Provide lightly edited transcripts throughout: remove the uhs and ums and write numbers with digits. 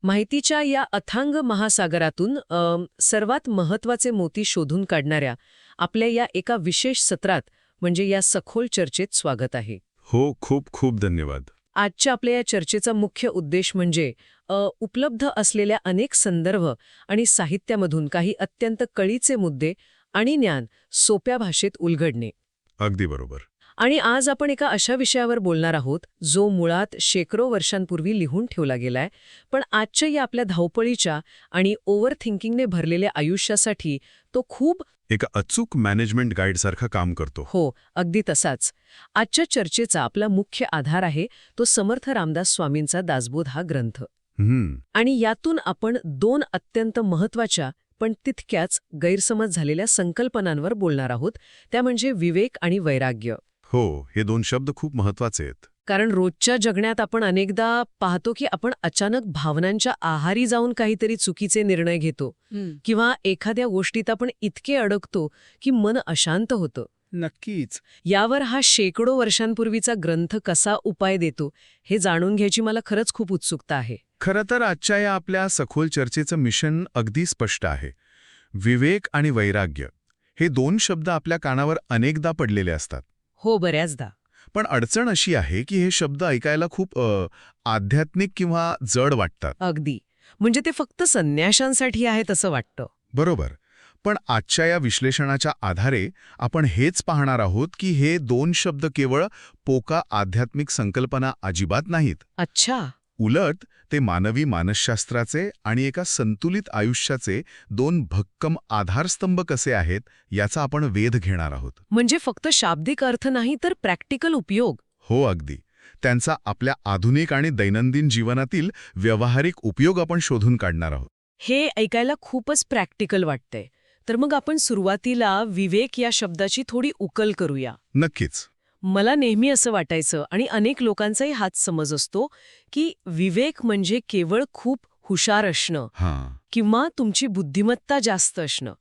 माहितीच्या या अथांग महासागरातून सर्वात महत्वाचे मोती शोधून काढणाऱ्या आपल्या या एका विशेष सत्रात म्हणजे या सखोल चर्चेत स्वागत आहे. हो, खूप खूप धन्यवाद. आजच्या आपल्या या चर्चेचा मुख्य उद्देश म्हणजे उपलब्ध असलेल्या अनेक संदर्भ आणि साहित्यामधून काही अत्यंत कळीचे मुद्दे आणि ज्ञान सोप्या भाषेत उलगडणे. अगदी बरोबर. आणि आज आपण एका अशा विषयावर बोलणार आहोत जो मुळात शेकडो वर्षांपूर्वी लिहून ठेवला गेलाय, पण आजच्या या आपल्या धावपळीच्या आणि ओव्हर थिंकिंगने भरलेल्या आयुष्यासाठी तो खूप एका अचूक मॅनेजमेंट गाईडसारखं काम करतो. हो, अगदी तसाच. आजच्या चर्चेचा आपला मुख्य आधार आहे तो समर्थ रामदास स्वामींचा दासबोध हा ग्रंथ. आणि यातून आपण दोन अत्यंत महत्वाच्या पण तितक्याच गैरसमज झालेल्या संकल्पनांवर बोलणार आहोत, त्या म्हणजे विवेक आणि वैराग्य. हो, हे दोन शब्द खूप महत्वाचे आहेत. कारण रोजच्या जगण्यात आपण अनेकदा पाहतो की आपण अचानक भावनांच्या आहारी जाऊन काहीतरी चुकीचे निर्णय घेतो किंवा एखाद्या गोष्टीत आपण इतके अडकतो की मन अशांत होतं. नक्कीच. यावर हा शेकडो वर्षांपूर्वीचा ग्रंथ कसा उपाय देतो हे जाणून घ्यायची मला खरंच खूप उत्सुकता आहे. खरं तर आजच्या या आपल्या सखोल चर्चेचं मिशन अगदी स्पष्ट आहे. विवेक आणि वैराग्य हे दोन शब्द आपल्या कानावर अनेकदा पडलेले असतात. हो, बऱ्याचदा. पण अडचण अशी आहे की हे शब्द ऐकायला खूप आध्यात्मिक किंवा जड वाटतात. अगदी. म्हणजे ते फक्त संन्याशांसाठी आहेत असं वाटतं. बरोबर. पण आजच्या या विश्लेषणाच्या आधारे आपण हेच पाहणार आहोत की हे दोन शब्द केवळ पोका आध्यात्मिक संकल्पना अजिबात नाहीत. अच्छा. उलट ते मानवी मानसशास्त्राचे आणि एका संतुलित आयुष्याचे दोन भक्कम आधारस्तंभ कसे आहेत याचा आपण वेध घेणार आहोत. म्हणजे फक्त शाब्दिक अर्थ नाही तर प्रॅक्टिकल उपयोग. हो, अगदी. त्यांचा आपल्या आधुनिक आणि दैनंदिन जीवनातील व्यावहारिक उपयोग आपण शोधून काढणार आहोत. हे ऐकायला खूपच प्रॅक्टिकल वाटतंय. तर मग आपण सुरुवातीला विवेक या शब्दाची थोडी उकल करूया. नक्कीच. मला नेहमी असं वाटायचं आणि अनेक लोकांचाही हाच समज असतो की विवेक म्हणजे केवळ खूप हुशार असणं हां. किंवा तुमची बुद्धिमत्ता जास्त असणं.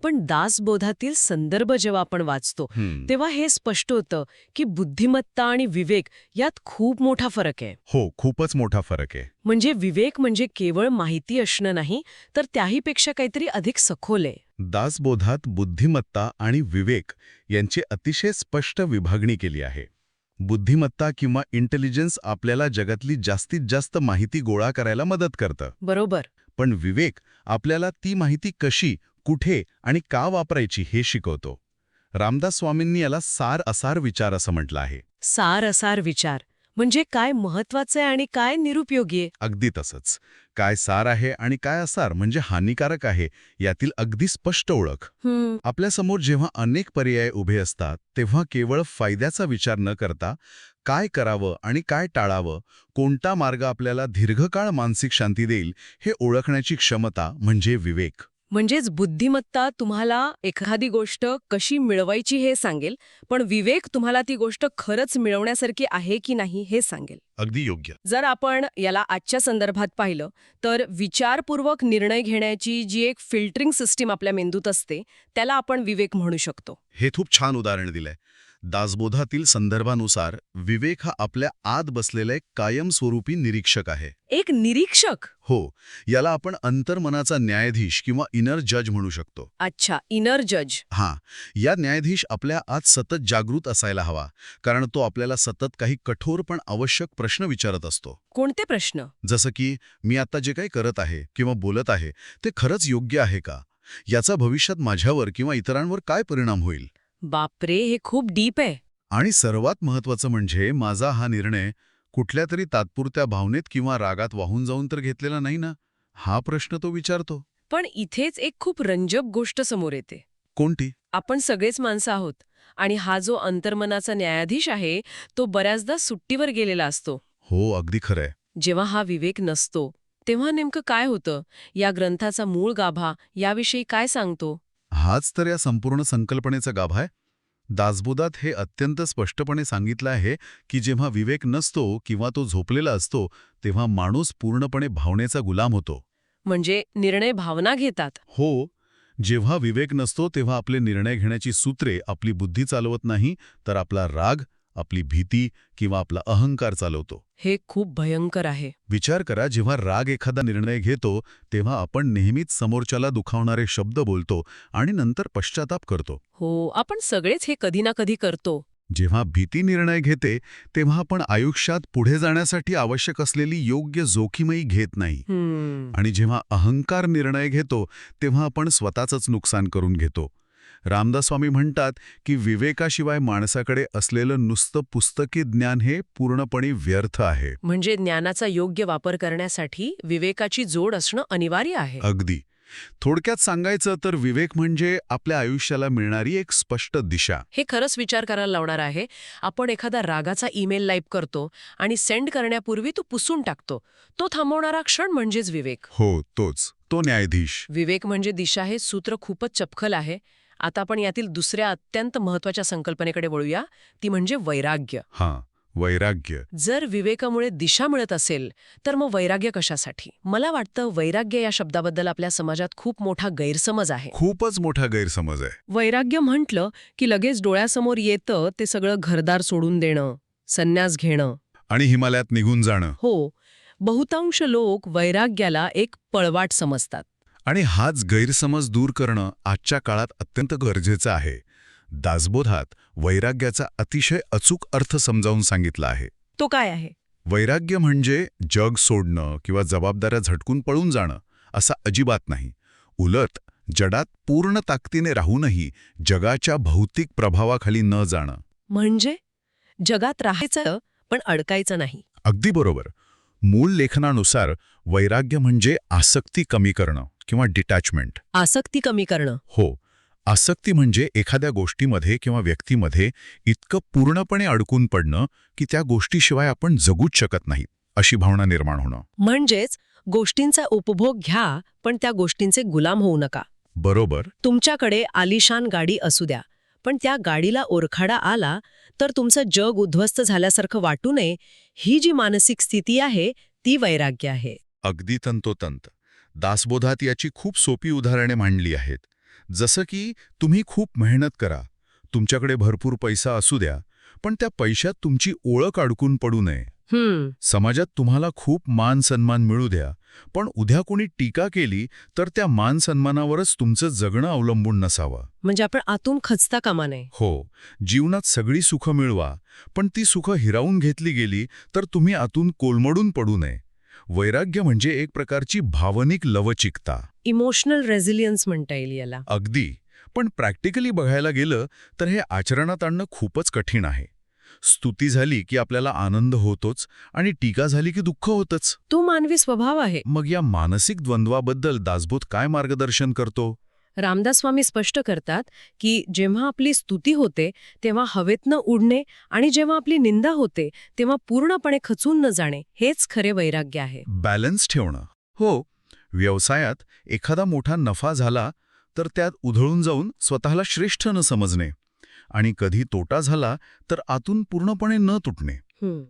पण दासबोधातील संदर्भ जेव्हा आपण वाचतो तेव्हा हे स्पष्ट होतं की बुद्धिमत्ता आणि विवेक यात खूप मोठा फरक आहे. हो, खूपच मोठा फरक आहे. म्हणजे विवेक म्हणजे केवळ माहिती असणं नाही तर त्याहीपेक्षा काहीतरी अधिक सखोल आहे. दासबोधात बुद्धिमत्ता आणि विवेक यांची अतिशय स्पष्ट विभागणी केली आहे. बुद्धिमत्ता किंवा इंटेलिजन्स आपल्याला जगातली जास्तीत जास्त माहिती गोळा करायला मदत करतं. बरोबर. पण विवेक आपल्याला ती माहिती कशी, कुठे आणि का वापरायची हे शिकवतो. रामदास स्वामींनी याला सार असार विचार असं म्हटलं आहे. सार असार विचार म्हणजे काय महत्वाचं आहे आणि काय निरुपयोगी आहे. अगदी तसंच. काय सार आहे आणि काय असार म्हणजे हानिकारक आहे यातील अगदी स्पष्ट ओळख. आपल्यासमोर जेव्हा अनेक पर्याय उभे असतात तेव्हा केवळ फायद्याचा विचार न करता काय करावं आणि काय टाळावं, कोणता मार्ग आपल्याला दीर्घकाळ मानसिक शांती देईल हे ओळखण्याची क्षमता म्हणजे विवेक. म्हणजेच बुद्धिमत्ता तुम्हाला एखादी गोष्ट कशी मिळवायची हे सांगेल, पण विवेक तुम्हाला ती गोष्ट खरंच मिळवण्यासारखी आहे की नाही हे सांगेल. अगदी योग्य. जर आपण याला आजच्या संदर्भात पाहिलं तर विचारपूर्वक निर्णय घेण्याची जी एक फिल्टरिंग सिस्टीम आपल्या मेंदूत असते त्याला आपण विवेक म्हणू शकतो. हे खूप छान उदाहरण दिलंय. दासबोधातील संदर्भानुसार विवेक हा आपल्या आत बसलेला एक कायमस्वरूपी निरीक्षक आहे. एक निरीक्षक. हो, याला आपण अंतर्मनाचा न्यायाधीश किंवा इनर जज म्हणू शकतो. अच्छा, इनर जज. हां, या न्यायाधीश आपल्या आत सतत जागृत असायला हवा, कारण तो आपल्याला सतत काही कठोर पण आवश्यक प्रश्न विचारत असतो. कोणते प्रश्न? जसं की मी आता जे काही करत आहे किंवा बोलत आहे ते खरंच योग्य आहे का? याचा भविष्यात माझ्यावर किंवा इतरांवर काय परिणाम होईल? बापरे, हे खूप डीप आहे. आणि सर्वात महत्त्वाचं म्हणजे माझा हा निर्णय कुठल्या तरी तात्पुरत्या भावनेत किंवा रागात वाहून जाऊन तर घेतलेला नाही ना, हा प्रश्न तो विचारतो. पण इथेच एक खूप रंजक गोष्ट समोर येते. कोणती? आपण सगळेच माणसं आहोत आणि हा जो अंतर्मनाचा न्यायाधीश आहे तो बऱ्याचदा सुट्टीवर गेलेला असतो. हो, अगदी खरंय. जेव्हा हा विवेक नसतो तेव्हा नेमकं काय होतं? या ग्रंथाचा मूळ गाभा याविषयी काय सांगतो? हाच तर या संपूर्ण संकल्पनेचा गाभा आहे. दासबोधात हे अत्यंत स्पष्टपणे सांगितलं आहे की जेव्हा विवेक नसतो किंवा तो झोपलेला असतो तेव्हा माणूस पूर्णपणे भावनेचा गुलाम होतो. म्हणजे निर्णय भावना घेतात. हो, जेव्हा विवेक नसतो तेव्हा आपले निर्णय घेण्याची सूत्रे आपली बुद्धी चालवत नाही तर आपला राग, आपली भीती किंवा आपला अहंकार चालवतो. हे खूप भयंकर आहे. विचार करा, जेव्हा राग एखादा निर्णय घेतो तेव्हा आपण नेहमीच समोरच्याला दुखावणारे शब्द बोलतो आणि नंतर पश्चाताप करतो. हो, आपण सगळेच हे कधी ना कधी करतो. जेव्हा भीती निर्णय घेते तेव्हा आपण आयुष्यात पुढे जाण्यासाठी आवश्यक असलेली योग्य जोखीमही घेत नाही. आणि जेव्हा अहंकार निर्णय घेतो तेव्हा आपण स्वतःचंच नुकसान करून घेतो. रामदास स्वामी म्हणतात की विवेकाशिवाय माणसाकडे असलेलं नुसतं पुस्तकी ज्ञान हे पूर्णपणे व्यर्थ आहे. म्हणजे ज्ञानाचा योग्य वापर करण्यासाठी विवेकाची जोड असणं अनिवार्य आहे. अगदी. थोडक्यात सांगायचं तर विवेक म्हणजे आपल्या आयुष्याला मिळणारी एक स्पष्ट दिशा. हे खरंच विचार करायला लावणार आहे. आपण एखादा रागाचा ईमेल टाईप करतो आणि सेंड करण्यापूर्वी तो पुसून टाकतो. तो थांबवणारा क्षण म्हणजेच विवेक. हो, तोच. तो न्यायाधीश. विवेक म्हणजे दिशा हे सूत्र खूपच चपखल आहे. आता आपण यातील दुसऱ्या अत्यंत महत्वाच्या संकल्पनेकडे वळूया, ती म्हणजे वैराग्य. हां, वैराग्य. जर विवेकामुळे दिशा मिळत असेल तर मग वैराग्य कशासाठी? मला वाटतं वैराग्य या शब्दाबद्दल आपल्या समाजात खूप मोठा गैरसमज आहे. खूपच मोठा गैरसमज आहे. वैराग्य म्हटलं की लगेच डोळ्यासमोर येतं ते सगळं घरदार सोडून देणं, संन्यास घेणं. आणि हिमालयात निघून जाणं. हो, बहुतांश लोक वैराग्याला एक पळवाट समजतात. आणि हाच गैरसमज दूर करणं आजच्या काळात अत्यंत गरजेचं आहे. दासबोधात वैराग्याचा अतिशय अचूक अर्थ समजावून सांगितला आहे. तो काय आहे? वैराग्य म्हणजे जग सोडणं किंवा जबाबदाऱ्या झटकून पळून जाणं असं अजिबात नाही. उलट जडात पूर्ण ताकदीने राहूनही जगाच्या भौतिक प्रभावाखाली न जाणं. म्हणजे जगात राहायचं पण अडकायचं नाही. अगदी बरोबर. मूळ लेखनानुसार वैराग्य म्हणजे आसक्ती कमी करणं किंवा डिटॅचमेंट. आसक्ती कमी करणं. हो, आसक्ती म्हणजे एखाद्या गोष्टीमध्ये किंवा व्यक्तीमध्ये इतकं पूर्णपणे अडकून पडणं की त्या गोष्टीशिवाय आपण जगूच शकत नाही, अशी भावना निर्माण होणं. म्हणजेच गोष्टींचा उपभोग घ्या पण त्या गोष्टींचे गुलाम होऊ नका. बरोबर. तुमच्याकडे आलिशान गाडी असू द्या, पण त्या गाडीला ओरखाडा आला तर तुमचं जग उद्ध्वस्त झाल्यासारखं वाटू नये, ही जी मानसिक स्थिती आहे ती वैराग्य आहे. अगदी तंतोतंत. दासबोधात याची खूप सोपी उदाहरणे मांडली आहेत. जसं की तुम्ही खूप मेहनत करा, तुमच्याकडे भरपूर पैसा असू द्या, पण त्या पैशात तुमची ओळख अडकून पडू नये. समाजात तुम्हाला खूप मान सन्मान मिळू द्या, पण उद्या कोणी टीका केली तर त्या मान सन्मानावरच तुमचं जगणं अवलंबून नसावं. म्हणजे आपण आतून खचता कामा नये. हो, जीवनात सगळी सुखं मिळवा, पण ती सुखं हिरावून घेतली गेली तर तुम्ही आतून कोलमडून पडू नये. वैराग्य म्हणजे एक प्रकारची भावनिक लवचिकता. इमोशनल रेझिलियन्स म्हणता येईल याला. अगदी. पण प्रॅक्टिकली बघायला गेलं तर हे आचरणात आणणं खूपच कठीण आहे. स्तुती झाली की आपल्याला आनंद होतोच आणि टीका झाली की दुःख होतच. तो मानवी स्वभाव आहे. मग या मानसिक द्वंद्वाबद्दल दासबोध काय मार्गदर्शन करतो? रामदास स्वामी स्पष्ट करतात की जेव्हा आपली स्तुती होते तेव्हा हवेतनं उडणे आणि जेव्हा आपली निंदा होते तेव्हा पूर्णपणे खचून न जाणे हेच खरे वैराग्य आहे. बॅलन्स ठेवणं. हो, व्यवसायात एखादा मोठा नफा झाला तर त्यात उधळून जाऊन स्वतःला श्रेष्ठ न समजणे आणि कधी तोटा झाला तर आतून पूर्णपणे न तुटणे.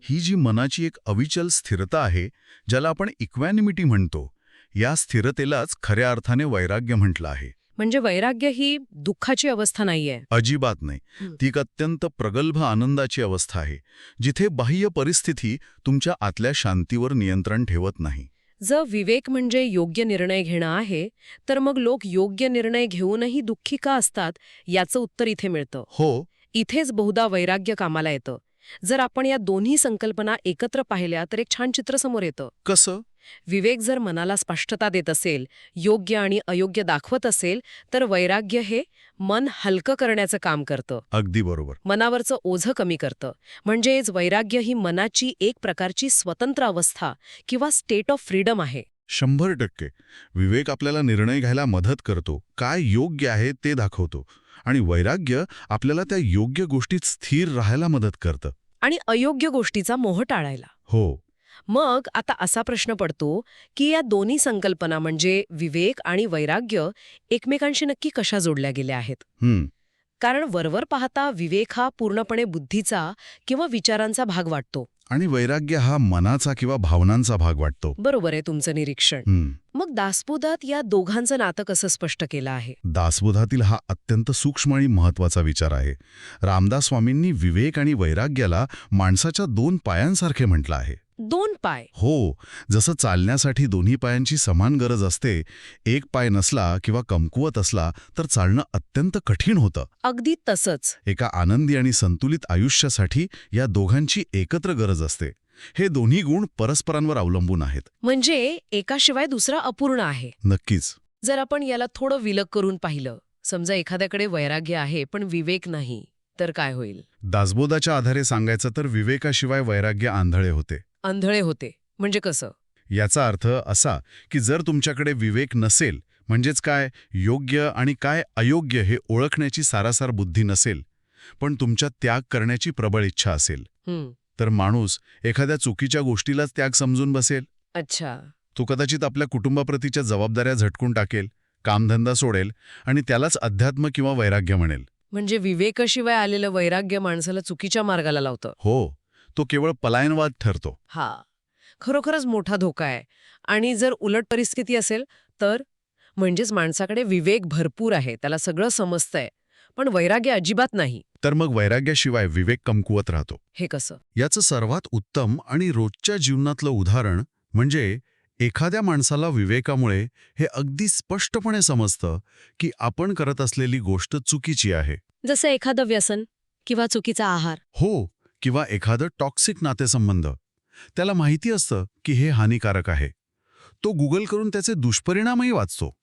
ही जी मनाची एक अविचल स्थिरता आहे, ज्याला आपण इक्वॅनिमिटी म्हणतो, या स्थिरतेलाच खऱ्या अर्थाने वैराग्य म्हटलं आहे. म्हणजे वैराग्य ही दुःखाची अवस्था नाहीये. अजिबात नाही. ती एक अत्यंत प्रगल्भ आनंदाची अवस्था आहे, जिथे बाह्य परिस्थिती तुमच्या आतल्या शांतीवर नियंत्रण ठेवत नाही. जर विवेक म्हणजे योग्य निर्णय घेणं आहे तर मग लोक योग्य निर्णय घेऊनही दुःखी का असतात याचं उत्तर इथे मिळतं. हो, इथेच बहुधा वैराग्य कामाला येतं. जर आपण या दोन्ही संकल्पना एकत्र पाहिल्या तर एक छान चित्र समोर येतं. कसं? विवेक जर मनाला स्पष्टता देत असेल, योग्य आणि अयोग्य दाखवत असेल, तर वैराग्य हे मन हलकं करण्याचं काम करतं. अगदी बरोबर. मनावरचं ओझं कमी करतं. म्हणजेच वैराग्य ही मनाची एक प्रकारची स्वतंत्र अवस्था किंवा स्टेट ऑफ फ्रीडम आहे. 100%. विवेक आपल्याला निर्णय घ्यायला मदत करतो, काय योग्य आहे ते दाखवतो, आणि वैराग्य आपल्याला त्या योग्य गोष्टीत स्थिर राहायला मदत करतं. आणि अयोग्य गोष्टीचा मोह टाळायला. हो. मग आता असा प्रश्न पडतो की या दोन्ही संकल्पना म्हणजे विवेक आणि वैराग्य एकमेकांशी नक्की कशा जोडल्या गेल्या आहेत? कारण वरवर पाहता विवेक हा पूर्णपणे बुद्धीचा किंवा विचारांचा भाग वाटतो. आणि वैराग्य हा मनाचा किंवा भावनांचा भाग वाटतो. बरोबर आहे तुमचं निरीक्षण. मग दासबोधात या दोघांचं नातं कसं स्पष्ट केलं आहे? दासबोधातील हा अत्यंत सूक्ष्म आणि महत्वाचा विचार आहे. रामदास स्वामींनी विवेक आणि वैराग्याला माणसाच्या 2 पायांसारखे म्हटलं आहे. 2 पाय? हो, जसं चालण्यासाठी दोन्ही पायांची समान गरज असते, एक पाय नसला किंवा कमकुवत असला तर चालणं अत्यंत कठीण होतं. अगदी तसंच. एका आनंदी आणि संतुलित आयुष्यासाठी या दोघांची एकत्र गरज असते. हे दोन्ही गुण परस्परांवर अवलंबून आहेत. म्हणजे एकाशिवाय दुसरा अपूर्ण आहे. नक्कीच. जर आपण याला थोडं विलग करून पाहिलं, समजा एखाद्याकडे वैराग्य आहे पण विवेक नाही, तर काय होईल? दासबोधाच्या आधारे सांगायचं तर विवेकाशिवाय वैराग्य आंधळे होते. आंधळे होते म्हणजे कसं? याचा अर्थ असा की जर तुमच्याकडे विवेक नसेल, म्हणजेच काय योग्य आणि काय अयोग्य हे ओळखण्याची सारासार बुद्धी नसेल, पण तुमच्यात त्याग करण्याची प्रबळ इच्छा असेल, तर माणूस एखाद्या चुकीच्या गोष्टीलाच त्याग समजून बसेल. अच्छा. तो कदाचित आपल्या कुटुंबाप्रतीच्या जबाबदाऱ्या झटकून टाकेल, कामधंदा सोडेल आणि त्यालाच अध्यात्म किंवा वैराग्य म्हणेल. म्हणजे विवेकाशिवाय आलेलं वैराग्य माणसाला चुकीच्या मार्गाला लावतं. हो, तो केवळ पलायनवाद ठरतो. हा, खरोखरच मोठा धोका आहे. आणि जर उलट परिस्थिती असेल तर? म्हणजेच माणसाकडे विवेक भरपूर आहे, त्याला सगळं समजतंय, पण वैराग्य अजिबात नाही. तर मग वैराग्याशिवाय विवेक कमकुवत राहतो. हे कसं? याचं सर्वात उत्तम आणि रोजच्या जीवनातलं उदाहरण म्हणजे एखाद्या माणसाला विवेकामुळे हे अगदी स्पष्टपणे समजतं की आपण करत असलेली गोष्ट चुकीची आहे. जसं एखादं व्यसन किंवा चुकीचा आहार. हो, किंवा एखादं टॉक्सिक नातेसंबंध. त्याला माहिती असतं की हे हानिकारक आहे. तो गुगल करून त्याचे दुष्परिणामही वाचतो.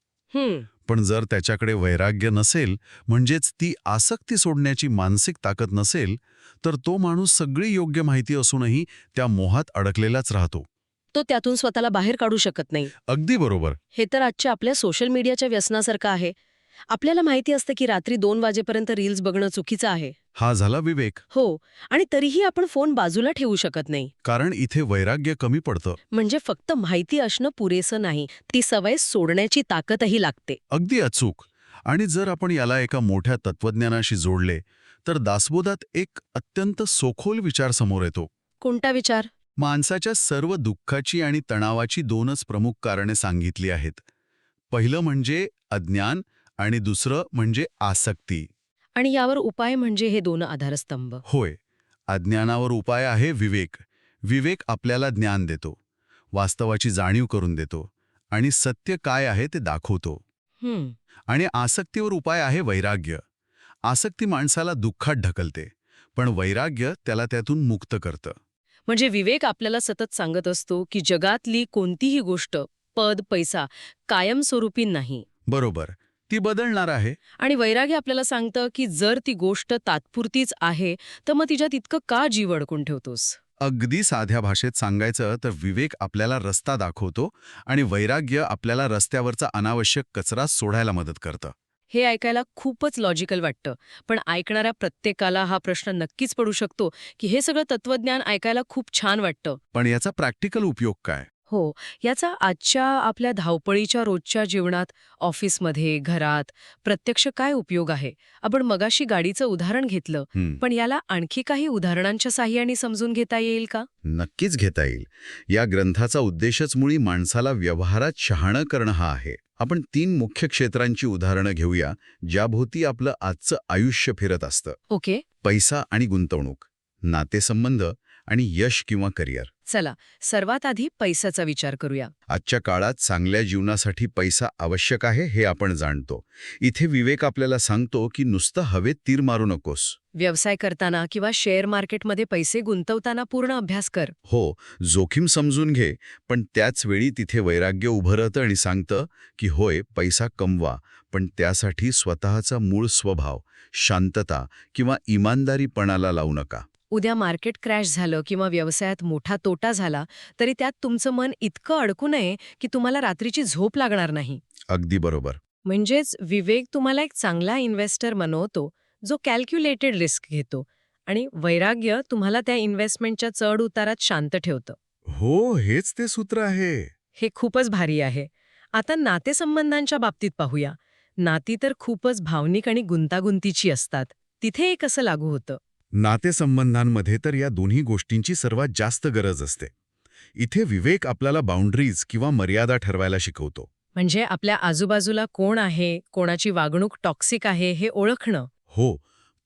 पण जर त्याच्याकडे वैराग्य नसेल, म्हणजेच ती आसक्ती सोडण्याची मानसिक ताकद नसेल, तर तो माणूस सगळी योग्य माहिती असूनही त्या मोहात अडकलेलाच राहतो. तो त्यातून स्वतःला बाहेर काढू शकत नाही. अगदी बरोबर. हे तर आजच्या आपल्या सोशल मीडियाच्या व्यसनासारखं आहे. आपल्याला माहिती असतं की रात्री 2 वाजेपर्यंत रील्स बघणं चुकीचं आहे. हा झाला विवेक. हो, आणि तरीही आपण फोन बाजूला ठेवू शकत नाही. कारण इथे वैराग्य कमी पडतं. म्हणजे फक्त माहिती असणं पुरेसं नाही, ती सवय सोडण्याची ताकदही लागते. अगदी अचूक. आणि जर आपण याला एका मोठ्या तत्वज्ञानाशी जोडले तर दासबोधात एक अत्यंत सखोल विचार समोर येतो. कोणता विचार? माणसाच्या सर्व दुःखाची आणि तणावाची 2च प्रमुख कारणे सांगितली आहेत. पहिलं म्हणजे अज्ञान आणि दुसरं म्हणजे आसक्ती. आणि यावर उपाय म्हणजे हे 2 आधारस्तंभ. होय, अज्ञानावर उपाय आहे विवेक. विवेक आपल्याला ज्ञान देतो, वास्तवाची जाणीव करून देतो आणि सत्य काय आहे ते दाखवतो. आणि आसक्तीवर उपाय आहे वैराग्य. आसक्ती माणसाला दुःखात ढकलते, पण वैराग्य त्याला त्यातून मुक्त करतं. म्हणजे विवेक आपल्याला सतत सांगत असतो की जगातली कोणतीही गोष्ट, पद, पैसा कायमस्वरूपी नाही. बरोबर, ती बदलणार आहे. आणि वैराग्य आपल्याला सांगतं की जर ती गोष्ट तात्पुरतीच आहे तर मग तिच्यात इतकं का जीव अडकून ठेवतोस? अगदी साध्या भाषेत सांगायचं तर विवेक आपल्याला रस्ता दाखवतो आणि वैराग्य आपल्याला रस्त्यावरचा अनावश्यक कचरा सोडायला मदत करतं. हे ऐकायला खूपच लॉजिकल वाटतं, पण ऐकणाऱ्या प्रत्येकाला हा प्रश्न नक्कीच पडू शकतो की हे सगळं तत्वज्ञान ऐकायला खूप छान वाटतं, पण याचा प्रॅक्टिकल उपयोग काय? हो, याचा आजच्या आपल्या धावपळीच्या रोजच्या जीवनात, ऑफिसमध्ये, घरात प्रत्यक्ष काय उपयोग आहे? आपण मगाशी गाडीचं उदाहरण घेतलं, पण याला आणखी काही उदाहरणांच्या साहाय्याने समजून घेता येईल का? नक्कीच घेता येईल. या ग्रंथाचा उद्देशच मुळी माणसाला व्यवहारात शहाणं करणं हा आहे. आपण 3 मुख्य क्षेत्रांची उदाहरणं घेऊया, ज्याभोवती आपलं आजचं आयुष्य फिरत असतं. ओके. पैसा आणि गुंतवणूक, नातेसंबंध आणि यश किंवा करिअर. चला, सर्वात आधी पैशाचा विचार करूया. आजच्या काळात चांगल्या जीवनासाठी पैसा आवश्यक आहे हे आपण जाणतो. इथे विवेक आपल्याला सांगतो की नुसतं हवेत तीर मारू नकोस. व्यवसाय करताना किंवा शेअर मार्केटमध्ये पैसे गुंतवताना पूर्ण अभ्यास कर. हो, जोखीम समजून घे, पण त्याच वेळी तिथे वैराग्य उभं राहतं आणि सांगतं की होय, पैसा कमवा, पण त्यासाठी स्वतःचा मूळ स्वभाव, शांतता किंवा इमानदारीपणाला लावू नका. उद्या मार्केट क्रॅश झालं किंवा व्यवसायात मोठा तोटा झाला तरी त्यात तुमचं मन इतकं अडकू नये की तुम्हाला रात्रीची झोप लागणार नाही. अगदी बरोबर. म्हणजेच विवेक तुम्हाला एक चांगला इन्व्हेस्टर बनवतो जो कॅल्क्युलेटेड रिस्क घेतो, आणि वैराग्य तुम्हाला त्या इन्व्हेस्टमेंटच्या चढ उतारात शांत ठेवतं. हो, हेच ते सूत्र आहे. हे खूपच भारी आहे. आता नातेसंबंधांच्या बाबतीत पाहूया. नाती तर खूपच भावनिक आणि गुंतागुंतीची असतात. तिथे हे कसं लागू होतं? नातेसंबंधांमध्ये तर या दोन्ही गोष्टींची सर्वात जास्त गरज असते. इथे विवेक आपल्याला बाउंड्रीज किंवा मर्यादा ठरवायला शिकवतो. म्हणजे आपल्या आजूबाजूला कोण आहे, कोणाची वागणूक टॉक्सिक आहे हे ओळखणं. हो,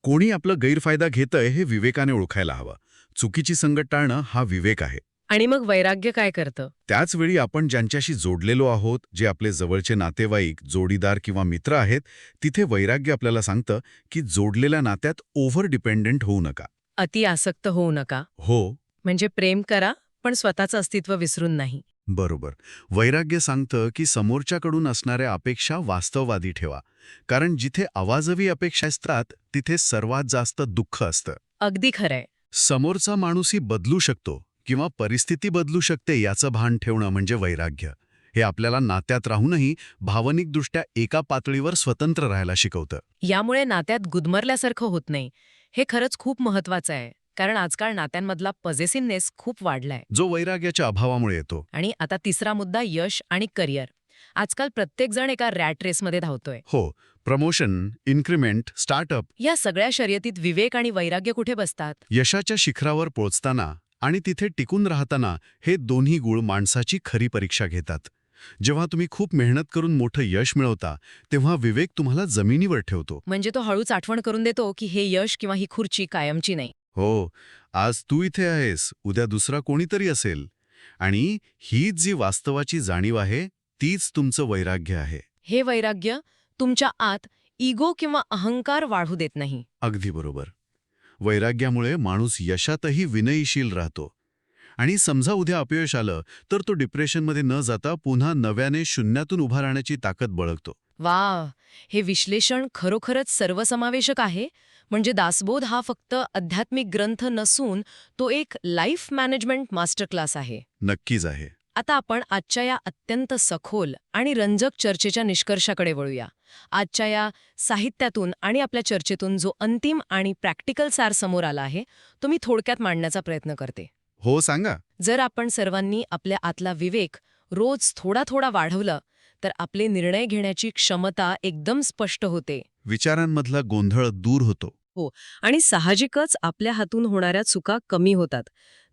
कोणी आपला गैरफायदा घेतंय हे विवेकाने ओळखायला हवं. चुकीची संगत टाळणं हा विवेक आहे. आणि मग वैराग्य काय करतं? त्याचवेळी आपण ज्यांच्याशी जोडलेलो आहोत, जे आपले जवळचे नातेवाईक, जोडीदार किंवा मित्र आहेत, तिथे वैराग्य आपल्याला सांगतं की जोडलेल्या नात्यात ओव्हर डिपेंडेंट होऊ नका. अति आसक्त होऊ नका. हो, म्हणजे प्रेम करा, पण स्वतःचं अस्तित्व विसरून नाही. बरोबर. वैराग्य सांगतं की समोरच्याकडून असणाऱ्या अपेक्षा वास्तववादी ठेवा. कारण जिथे अवाजवी अपेक्षा असतात, तिथे सर्वात जास्त दुःख असतं. अगदी खरंय. समोरचा माणूसही बदलू शकतो किंवा परिस्थिती बदलू शकते याचं भान ठेवणं म्हणजे वैराग्य. हे आपल्याला नात्यात राहूनही भावनिकदृष्ट्या एका पातळीवर स्वतंत्र राहायला शिकवतं. यामुळे नात्यात गुदमरल्यासारखं होत नाही. हे खरंच खूप महत्वाचं आहे. कारण आजकाल नात्यांमधला पॉझेसिव्हनेस खूप वाढलाय. जो वैराग्याच्या अभावामुळे येतो. आणि आता तिसरा मुद्दा यश आणि करिअर. आजकाल प्रत्येकजण एका रॅट रेसमध्ये धावतोय. हो, प्रमोशन, इन्क्रिमेंट, स्टार्टअप. या सगळ्या शर्यतीत विवेक आणि वैराग्य कुठे बसतात? यशाच्या शिखरावर पोहोचताना आणि तिथे टिकून राहताना हे दोन्ही गुण माणसाची खरी परीक्षा घेतात. जेव्हा तुम्ही खूप मेहनत करून मोठं यश मिळवता, तेव्हा विवेक तुम्हाला जमिनीवर ठेवतो. म्हणजे तो हळूच आठवण करून देतो की हे यश किंवा ही खुर्ची कायमची नाही. हो, आज तू इथे आहेस, उद्या दुसरा कोणीतरी असेल. आणि हीच जी वास्तवाची जाणीव आहे, तीच तुमचं वैराग्य आहे. हे वैराग्य तुमच्या आत इगो किंवा अहंकार वाढू देत नाही. अगदी बरोबर. वैराग्यामुळे माणूस यशातही विनयीशील राहतो. आणि समजा उद्या अपयश आलं, तर तो डिप्रेशनमध्ये न जाता पुन्हा नव्याने शून्यातून उभा राहण्याची ताकद बाळगतो. वा, हे विश्लेषण खरोखरच सर्वसमावेशक आहे. म्हणजे दासबोध हा फक्त आध्यात्मिक ग्रंथ नसून तो एक लाईफ मॅनेजमेंट मास्टर क्लास आहे. नक्कीच आहे. आता आपण आजच्या या अत्यंत सखोल आणि रंजक चर्चेच्या निष्कर्षाकडे वळूया. आजच्या या साहित्यातून आणि आपल्या चर्चेतून जो अंतिम आणि प्रॅक्टिकल सार समोर आला आहे, तो मी थोडक्यात मांडण्याचा प्रयत्न करते. हो, सांगा. जर आपण सर्वांनी आपल्या आतला विवेक रोज थोडा थोडा वाढवलं, तर आपले निर्णय घेण्याची क्षमता एकदम स्पष्ट होते. विचारांमधला गोंधळ दूर होतो. आणि साहजिकच आपल्या हातून होणाऱ्या चुका कमी होतात.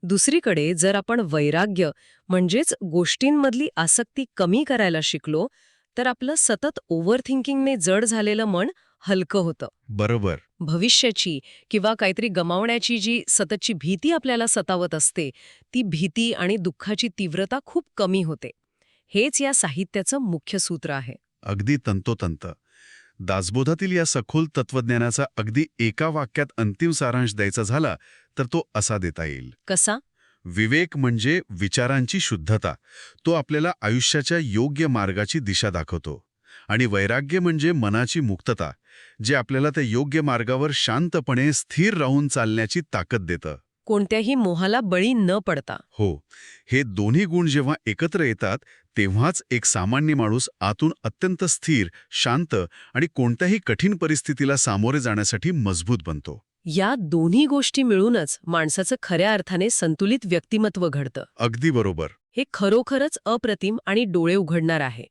दुसरीकडे जर आपण वैराग्य म्हणजेच गोष्टींमधली आसक्ती कमी करायला शिकलो, तर आपलं सतत ओव्हरथिंकिंगने जड झालेलं मन हलकं होतं. बरोबर. भविष्याची किंवा काहीतरी गमावण्याची जी सततची भीती आपल्याला सतावत असते, ती भीती आणि दुःखाची तीव्रता खूप कमी होते. हेच या साहित्याचं मुख्य सूत्र आहे. अगदी तंतोतंत. दासबोधातील या सखोल तत्वज्ञानाचा अगदी एका वाक्यात अंतिम सारांश द्यायचा झाला तर तो असा देता येईल. कसा? विवेक म्हणजे विचारांची शुद्धता. तो आपल्याला आयुष्याच्या योग्य मार्गाची दिशा दाखवतो. आणि वैराग्य म्हणजे मनाची मुक्तता, जे आपल्याला त्या योग्य मार्गावर शांतपणे स्थिर राहून चालण्याची ताकद देतं. कोणत्याही मोहाला बळी न पडता. हो, हे दोन्ही गुण जेव्हा एकत्र येतात, तेव्हाच एक सामान्य माणूस आतून अत्यंत स्थिर, शांत आणि कोणत्याही कठीण परिस्थितीला सामोरे जाण्यासाठी मजबूत बनतो. या दोन्ही गोष्टी मिळूनच माणसाचं खऱ्या अर्थाने संतुलित व्यक्तिमत्व घडतं. अगदी बरोबर. हे खरोखरच अप्रतिम आणि डोळे उघडणार आहे.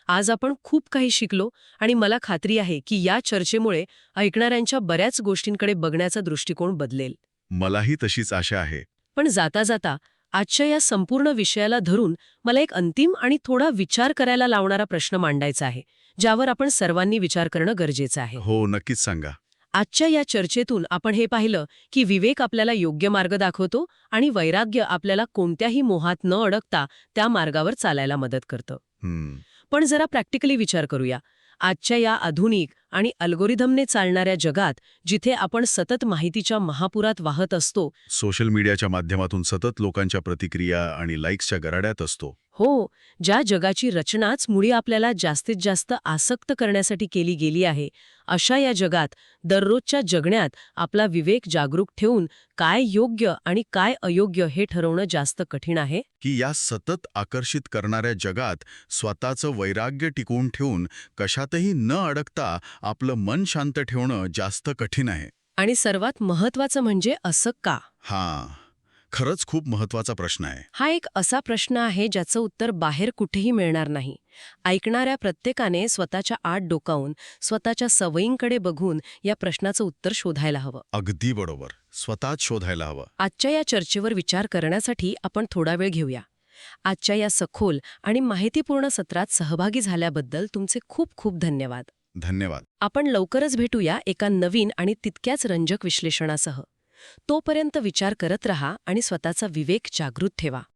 आज आपण खूप काही शिकलो आणि मला खात्री आहे की या चर्चेमुळे ऐकणाऱ्यांच्या बऱ्याच गोष्टींकडे बघण्याचा दृष्टिकोन बदलेल. मलाही तशीच आशा आहे. पण जाता जाता आजच्या या संपूर्ण विषयाला धरून मला एक अंतिम आणि थोडा विचार करायला लावणारा प्रश्न मांडायचा आहे, ज्यावर आपण सर्वांनी विचार करणं गरजेचं आहे. हो, नक्कीच सांगा. आजच्या या चर्चेतून आपण हे पाहिलं की विवेक आपल्याला योग्य मार्ग दाखवतो आणि वैराग्य आपल्याला कोणत्याही मोहात न अडकता त्या मार्गावर चालायला मदत करतं. पण जरा प्रॅक्टिकली विचार करूया. आजच्या या आधुनिक आणि अल्गोरिदमने चालणाऱ्या जगात, जिथे आपण सतत माहितीच्या महापुरात वाहत असतो, सोशल मीडियाच्या माध्यमातून सतत लोकांच्या प्रतिक्रिया आणि लाईक्सच्या गराड्यात असतो. हो, ज्या जगाची रचनाच मुळी आपल्याला जास्तीत जास्त आसक्त करण्यासाठी केली गेली आहे, अशा या जगात दररोजच्या जगण्यात आपला विवेक जागरूक ठेवून काय योग्य आणि काय अयोग्य हे ठरवणं जास्त कठीण आहे. की या सतत आकर्षित करणाऱ्या जगात स्वतःचं वैराग्य टिकवून ठेवून कशातही न अडकता आपलं मन शांत ठेवणं जास्त कठीण आहे. आणि सर्वात महत्वाचं म्हणजे असं का? हां, खरंच खूप महत्वाचा प्रश्न आहे. हा एक असा प्रश्न आहे ज्याचं उत्तर बाहेर कुठेही मिळणार नाही. ऐकणाऱ्या प्रत्येकाने स्वतःच्या आत डोकावून, स्वतःच्या सवयींकडे बघून या प्रश्नाचं उत्तर शोधायला हवं. अगदी बरोबर. स्वतःच शोधायला हवं. आजच्या या चर्चेवर विचार करण्यासाठी आपण थोडा वेळ घेऊया. आजच्या या सखोल आणि माहितीपूर्ण सत्रात सहभागी झाल्याबद्दल तुमचे खूप खूप धन्यवाद. धन्यवाद. आपण लवकरच भेटूया एका नवीन आणि तितक्याच रंजक विश्लेषणासह. तोपर्यंत विचार करत रहा आणि स्वतःचा विवेक जागृत ठेवा.